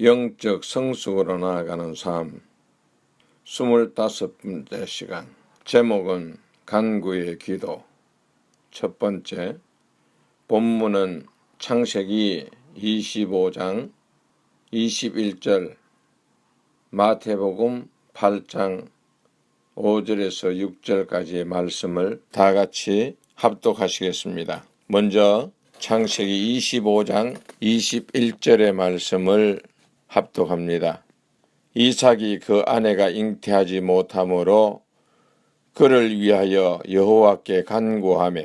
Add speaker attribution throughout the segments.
Speaker 1: 영적 성숙으로 나아가는 삶 25번째 시간. 제목은 간구의 기도. 첫 번째, 본문은 창세기 25장 21절, 마태복음 8장 5절에서 6절까지의 말씀을 다 같이 합독하시겠습니다. 먼저 창세기 25장 21절의 말씀을 합독합니다. 이삭이 그 아내가 잉태하지 못하므로 그를 위하여 여호와께 간구하며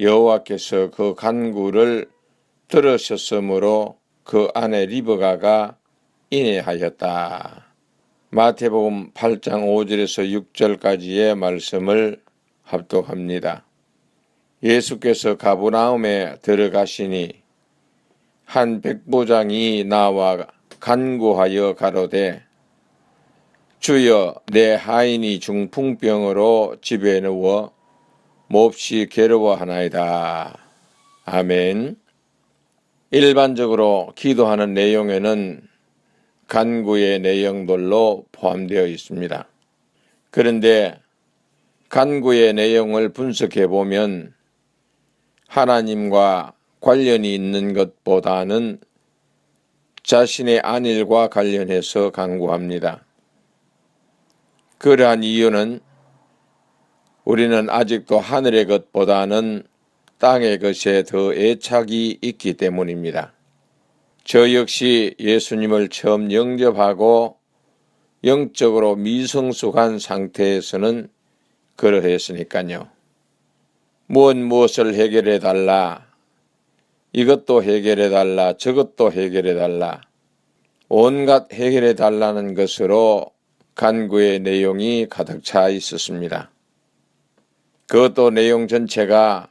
Speaker 1: 여호와께서 그 간구를 들으셨으므로 그 아내 리브가가 인애하였다. 마태복음 8장 5절에서 6절까지의 말씀을 합독합니다. 예수께서 가버나움에 들어가시니 한 백부장이 나와 간구하여 가로되 주여, 내 하인이 중풍병으로 집에 누워 몹시 괴로워하나이다. 아멘. 일반적으로 기도하는 내용에는 간구의 내용들로 포함되어 있습니다. 그런데 간구의 내용을 분석해 보면 하나님과 관련이 있는 것보다는 자신의 안일과 관련해서 간구합니다. 그러한 이유는 우리는 아직도 하늘의 것보다는 땅의 것에 더 애착이 있기 때문입니다. 저 역시 예수님을 처음 영접하고 영적으로 미성숙한 상태에서는 그러했으니까요. 무엇을 해결해 달라, 이것도 해결해 달라, 저것도 해결해 달라, 온갖 해결해 달라는 것으로 간구의 내용이 가득 차 있었습니다. 그것도 내용 전체가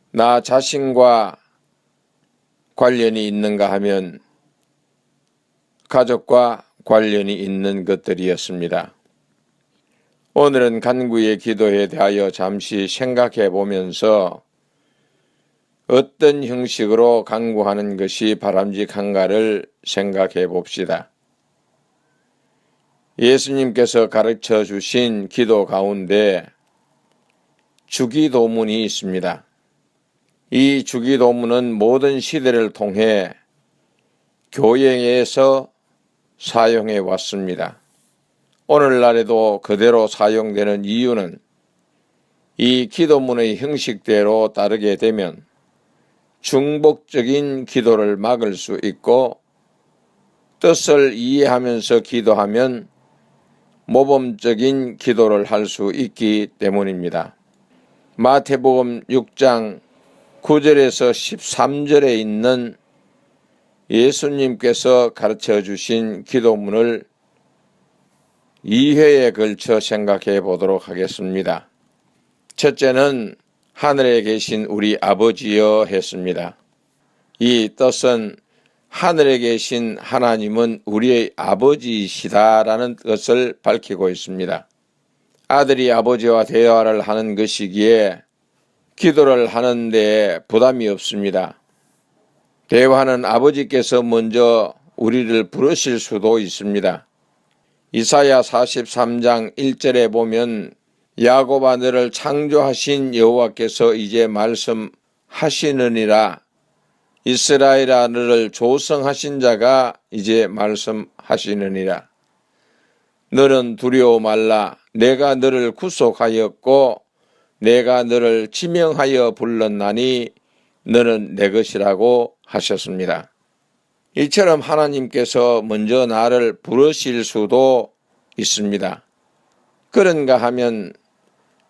Speaker 1: 나 자신과 관련이 있는가 하면 가족과 관련이 있는 것들이었습니다. 오늘은 간구의 기도에 대하여 잠시 생각해 보면서 어떤 형식으로 간구하는 것이 바람직한가를 생각해 봅시다. 예수님께서 가르쳐 주신 기도 가운데 주기도문이 있습니다. 이 주기도문은 모든 시대를 통해 교회에서 사용해 왔습니다. 오늘날에도 그대로 사용되는 이유는 이 기도문의 형식대로 따르게 되면 중복적인 기도를 막을 수 있고 뜻을 이해하면서 기도하면 모범적인 기도를 할 수 있기 때문입니다. 마태복음 6장 9절에서 13절에 있는 예수님께서 가르쳐 주신 기도문을 2회에 걸쳐 생각해 보도록 하겠습니다. 첫째는 하늘에 계신 우리 아버지여 했습니다. 이 뜻은 하늘에 계신 하나님은 우리의 아버지이시다라는 것을 밝히고 있습니다. 아들이 아버지와 대화를 하는 것이기에 기도를 하는 데 부담이 없습니다. 대화는 아버지께서 먼저 우리를 부르실 수도 있습니다. 이사야 43장 1절에 보면 야곱아 너를 창조하신 여호와께서 이제 말씀하시느니라, 이스라엘아 너를 조성하신 자가 이제 말씀하시느니라. 너는 두려워 말라, 내가 너를 구속하였고 내가 너를 지명하여 불렀나니 너는 내 것이라고 하셨습니다. 이처럼 하나님께서 먼저 나를 부르실 수도 있습니다. 그런가 하면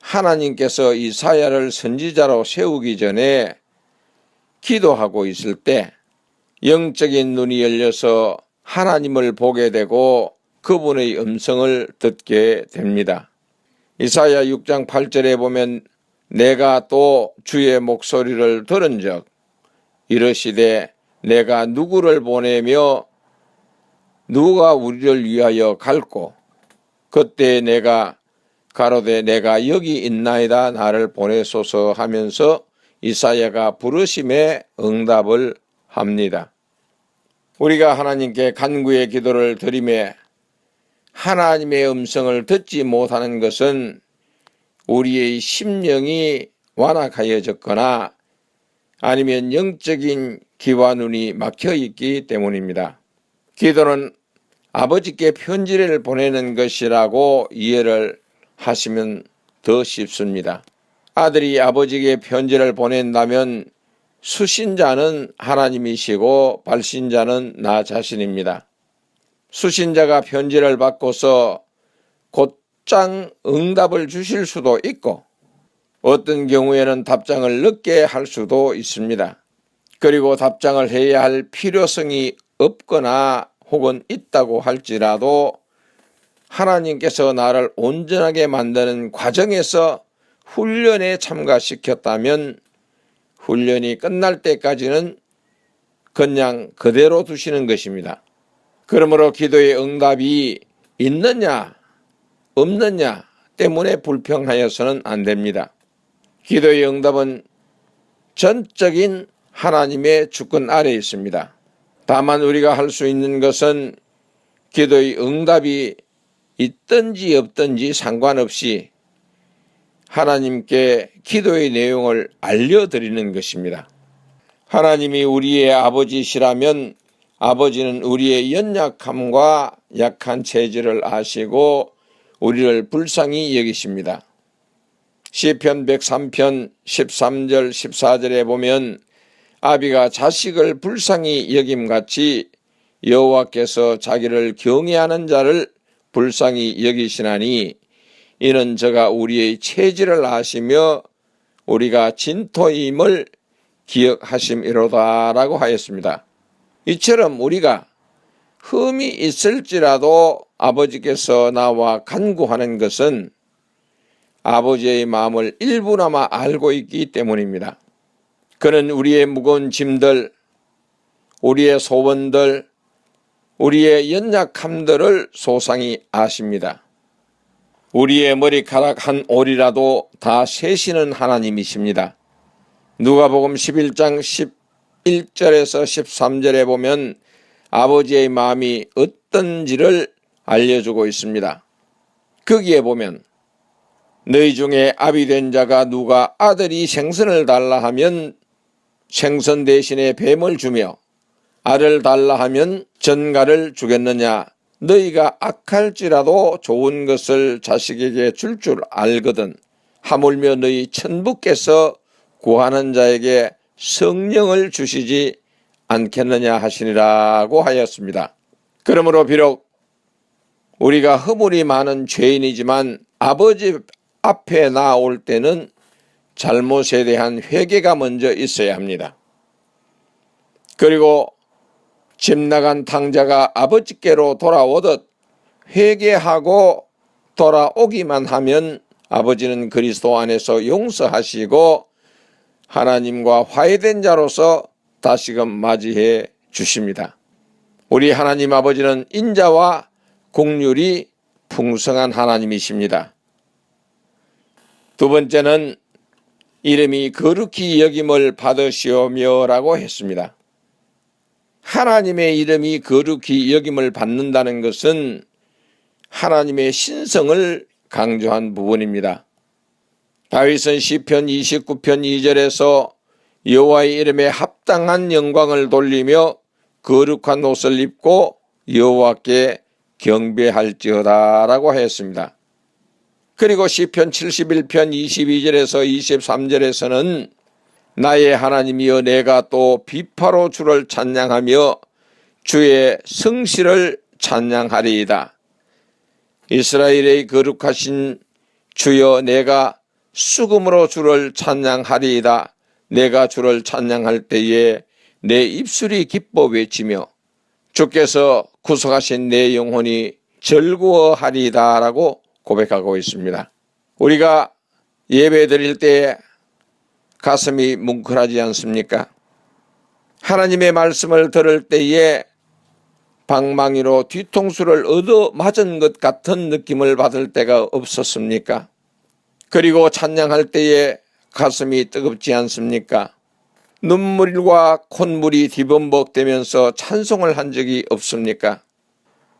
Speaker 1: 하나님께서 이사야를 선지자로 세우기 전에 기도하고 있을 때 영적인 눈이 열려서 하나님을 보게 되고 그분의 음성을 듣게 됩니다. 이사야 6장 8절에 보면 내가 또 주의 목소리를 들은즉 이르시되 내가 누구를 보내며 누가 우리를 위하여 갈고 그때 내가 가로되 내가 여기 있나이다 나를 보내소서 하면서 이사야가 부르심에 응답을 합니다. 우리가 하나님께 간구의 기도를 드리매 하나님의 음성을 듣지 못하는 것은 우리의 심령이 완악하여졌거나 아니면 영적인 귀와 눈이 막혀 있기 때문입니다. 기도는 아버지께 편지를 보내는 것이라고 이해를 하시면 더 쉽습니다. 아들이 아버지에게 편지를 보낸다면 수신자는 하나님이시고 발신자는 나 자신입니다. 수신자가 편지를 받고서 곧장 응답을 주실 수도 있고 어떤 경우에는 답장을 늦게 할 수도 있습니다. 그리고 답장을 해야 할 필요성이 없거나 혹은 있다고 할지라도 하나님께서 나를 온전하게 만드는 과정에서 훈련에 참가시켰다면 훈련이 끝날 때까지는 그냥 그대로 두시는 것입니다. 그러므로 기도의 응답이 있느냐 없느냐 때문에 불평하여서는 안 됩니다. 기도의 응답은 전적인 하나님의 주권 아래에 있습니다. 다만 우리가 할 수 있는 것은 기도의 응답이 있든지 없든지 상관없이 하나님께 기도의 내용을 알려드리는 것입니다. 하나님이 우리의 아버지시라면 아버지는 우리의 연약함과 약한 체질을 아시고 우리를 불쌍히 여기십니다. 시편 103편 13절 14절에 보면 아비가 자식을 불쌍히 여김같이 여호와께서 자기를 경외하는 자를 불쌍히 여기시나니 이는 저가 우리의 체질을 아시며 우리가 진토임을 기억하심이로다 라고 하였습니다. 이처럼 우리가 흠이 있을지라도 아버지께서 나와 간구하는 것은 아버지의 마음을 일부나마 알고 있기 때문입니다. 그는 우리의 무거운 짐들, 우리의 소원들, 우리의 연약함들을 소상히 아십니다. 우리의 머리카락 한 올이라도 다 세시는 하나님이십니다. 누가복음 11장 11절에서 13절에 보면 아버지의 마음이 어떤지를 알려주고 있습니다. 거기에 보면 너희 중에 아비된 자가 누가 아들이 생선을 달라 하면 생선 대신에 뱀을 주며 알을 달라 하면 전갈을 주겠느냐. 너희가 악할지라도 좋은 것을 자식에게 줄 알거든. 하물며 너희 천부께서 구하는 자에게 성령을 주시지 않겠느냐 하시니라고 하였습니다. 그러므로 비록 우리가 허물이 많은 죄인이지만 아버지 앞에 나올 때는 잘못에 대한 회개가 먼저 있어야 합니다. 그리고 집 나간 탕자가 아버지께로 돌아오듯 회개하고 돌아오기만 하면 아버지는 그리스도 안에서 용서하시고 하나님과 화해된 자로서 다시금 맞이해 주십니다. 우리 하나님 아버지는 인자와 긍휼이 풍성한 하나님이십니다. 두 번째는 이름이 거룩히 여김을 받으시오며 라고 했습니다. 하나님의 이름이 거룩히 여김을 받는다는 것은 하나님의 신성을 강조한 부분입니다. 다윗은 시편 29편 2절에서 여호와의 이름에 합당한 영광을 돌리며 거룩한 옷을 입고 여호와께 경배할지어다 라고 했습니다. 그리고 시편 71편 22절에서 23절에서는 나의 하나님이여 내가 또 비파로 주를 찬양하며 주의 성실을 찬양하리이다. 이스라엘의 거룩하신 주여 내가 수금으로 주를 찬양하리이다. 내가 주를 찬양할 때에 내 입술이 기뻐 외치며 주께서 구속하신 내 영혼이 즐거워하리이다 라고 고백하고 있습니다. 우리가 예배 드릴 때 가슴이 뭉클하지 않습니까? 하나님의 말씀을 들을 때에 방망이로 뒤통수를 얻어맞은 것 같은 느낌을 받을 때가 없었습니까? 그리고 찬양할 때에 가슴이 뜨겁지 않습니까? 눈물과 콧물이 뒤범벅되면서 찬송을 한 적이 없습니까?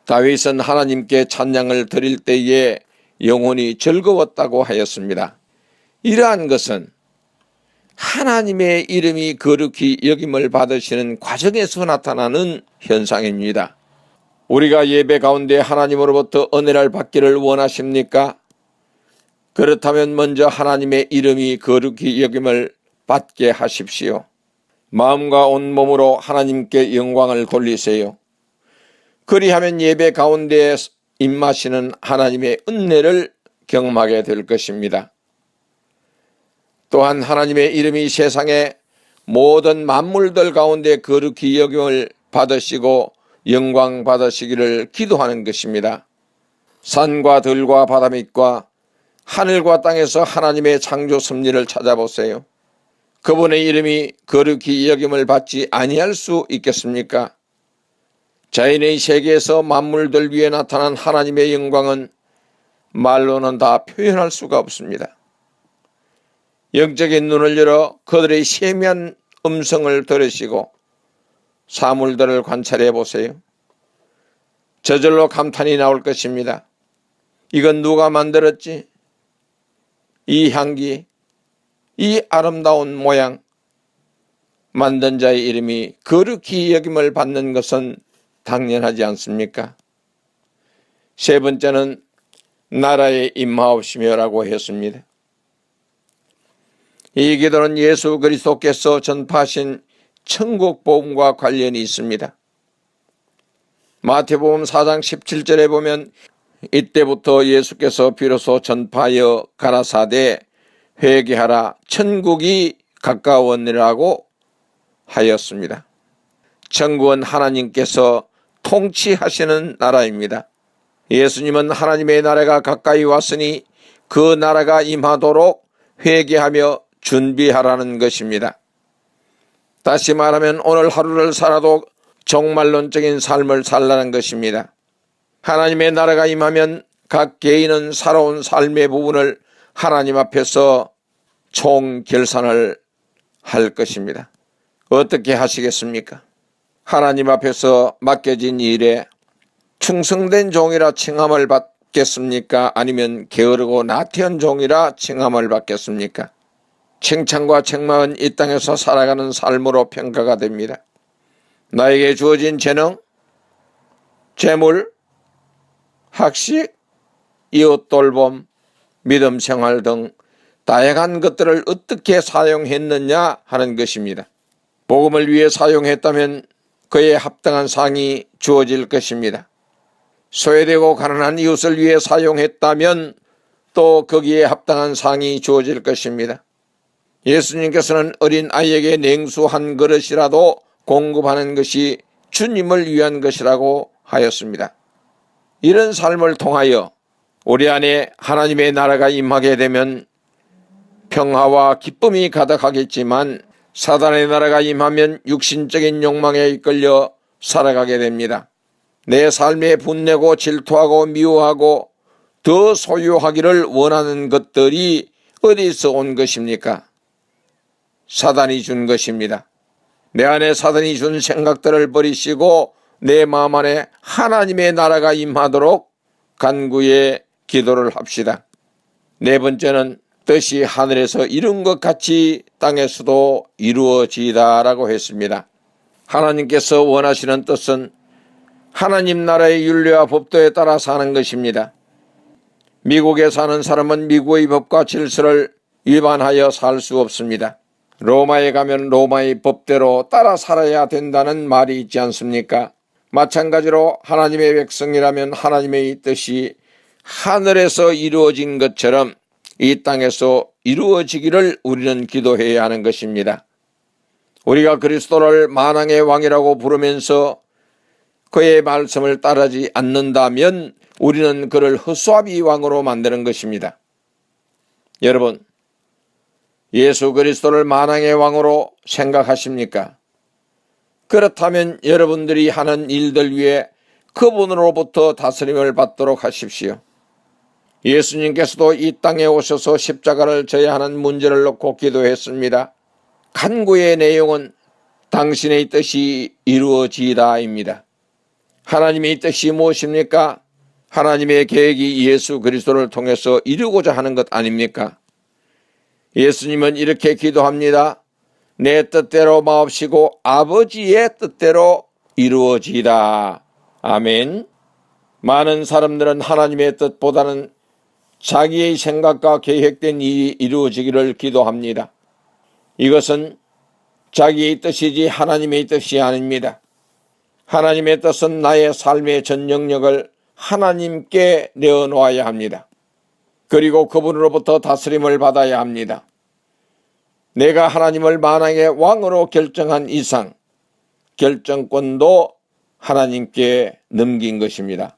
Speaker 1: 다윗은 하나님께 찬양을 드릴 때에 영혼이 즐거웠다고 하였습니다. 이러한 것은 하나님의 이름이 거룩히 여김을 받으시는 과정에서 나타나는 현상입니다. 우리가 예배 가운데 하나님으로부터 은혜를 받기를 원하십니까? 그렇다면 먼저 하나님의 이름이 거룩히 여김을 받게 하십시오. 마음과 온몸으로 하나님께 영광을 돌리세요. 그리하면 예배 가운데 임하시는 하나님의 은혜를 경험하게 될 것입니다. 또한 하나님의 이름이 세상의 모든 만물들 가운데 거룩히 여김을 받으시고 영광 받으시기를 기도하는 것입니다. 산과 들과 바다 밑과 하늘과 땅에서 하나님의 창조 섭리를 찾아보세요. 그분의 이름이 거룩히 여김을 받지 아니할 수 있겠습니까? 자연의 세계에서 만물들 위에 나타난 하나님의 영광은 말로는 다 표현할 수가 없습니다. 영적인 눈을 열어 그들의 세미한 음성을 들으시고 사물들을 관찰해 보세요. 저절로 감탄이 나올 것입니다. 이건 누가 만들었지? 이 향기, 이 아름다운 모양, 만든 자의 이름이 거룩히 여김을 받는 것은 당연하지 않습니까? 세 번째는 나라에 임하옵시며라고 했습니다. 이 기도는 예수 그리스도께서 전파하신 천국 복음과 관련이 있습니다. 마태복음 4장 17절에 보면 이때부터 예수께서 비로소 전파하여 가라사대 회개하라 천국이 가까웠느라고 하였습니다. 천국은 하나님께서 통치하시는 나라입니다. 예수님은 하나님의 나라가 가까이 왔으니 그 나라가 임하도록 회개하며 준비하라는 것입니다. 다시 말하면 오늘 하루를 살아도 종말론적인 삶을 살라는 것입니다. 하나님의 나라가 임하면 각 개인은 살아온 삶의 부분을 하나님 앞에서 총결산을 할 것입니다. 어떻게 하시겠습니까? 하나님 앞에서 맡겨진 일에 충성된 종이라 칭함을 받겠습니까? 아니면 게으르고 나태한 종이라 칭함을 받겠습니까? 칭찬과 책망은 이 땅에서 살아가는 삶으로 평가가 됩니다. 나에게 주어진 재능, 재물, 학식, 이웃 돌봄, 믿음 생활 등 다양한 것들을 어떻게 사용했느냐 하는 것입니다. 복음을 위해 사용했다면 그에 합당한 상이 주어질 것입니다. 소외되고 가난한 이웃을 위해 사용했다면 또 거기에 합당한 상이 주어질 것입니다. 예수님께서는 어린 아이에게 냉수 한 그릇이라도 공급하는 것이 주님을 위한 것이라고 하였습니다. 이런 삶을 통하여 우리 안에 하나님의 나라가 임하게 되면 평화와 기쁨이 가득하겠지만 사단의 나라가 임하면 육신적인 욕망에 이끌려 살아가게 됩니다. 내 삶에 분내고 질투하고 미워하고 더 소유하기를 원하는 것들이 어디서 온 것입니까? 사단이 준 것입니다. 내 안에 사단이 준 생각들을 버리시고 내 마음 안에 하나님의 나라가 임하도록 간구의 기도를 합시다. 네 번째는 뜻이 하늘에서 이룬 것 같이 땅에서도 이루어지다라고 했습니다. 하나님께서 원하시는 뜻은 하나님 나라의 윤리와 법도에 따라 사는 것입니다. 미국에 사는 사람은 미국의 법과 질서를 위반하여 살 수 없습니다. 로마에 가면 로마의 법대로 따라 살아야 된다는 말이 있지 않습니까? 마찬가지로 하나님의 백성이라면 하나님의 뜻이 하늘에서 이루어진 것처럼 이 땅에서 이루어지기를 우리는 기도해야 하는 것입니다. 우리가 그리스도를 만왕의 왕이라고 부르면서 그의 말씀을 따르지 않는다면 우리는 그를 허수아비 왕으로 만드는 것입니다. 여러분, 예수 그리스도를 만왕의 왕으로 생각하십니까? 그렇다면 여러분들이 하는 일들 위해 그분으로부터 다스림을 받도록 하십시오. 예수님께서도 이 땅에 오셔서 십자가를 져야 하는 문제를 놓고 기도했습니다. 간구의 내용은 당신의 뜻이 이루어지이다입니다. 하나님의 뜻이 무엇입니까? 하나님의 계획이 예수 그리스도를 통해서 이루고자 하는 것 아닙니까? 예수님은 이렇게 기도합니다. 내 뜻대로 마옵시고 아버지의 뜻대로 이루어지이다. 아멘. 많은 사람들은 하나님의 뜻보다는 자기의 생각과 계획된 일이 이루어지기를 기도합니다. 이것은 자기의 뜻이지 하나님의 뜻이 아닙니다. 하나님의 뜻은 나의 삶의 전 영역을 하나님께 내어놓아야 합니다. 그리고 그분으로부터 다스림을 받아야 합니다. 내가 하나님을 만왕의 왕으로 결정한 이상 결정권도 하나님께 넘긴 것입니다.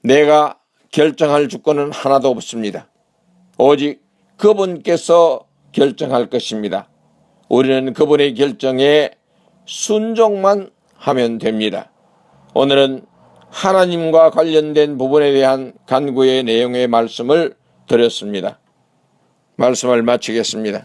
Speaker 1: 내가 결정할 주권은 하나도 없습니다. 오직 그분께서 결정할 것입니다. 우리는 그분의 결정에 순종만 하면 됩니다. 오늘은 하나님과 관련된 부분에 대한 간구의 내용의 말씀을 드렸습니다. 말씀을 마치겠습니다.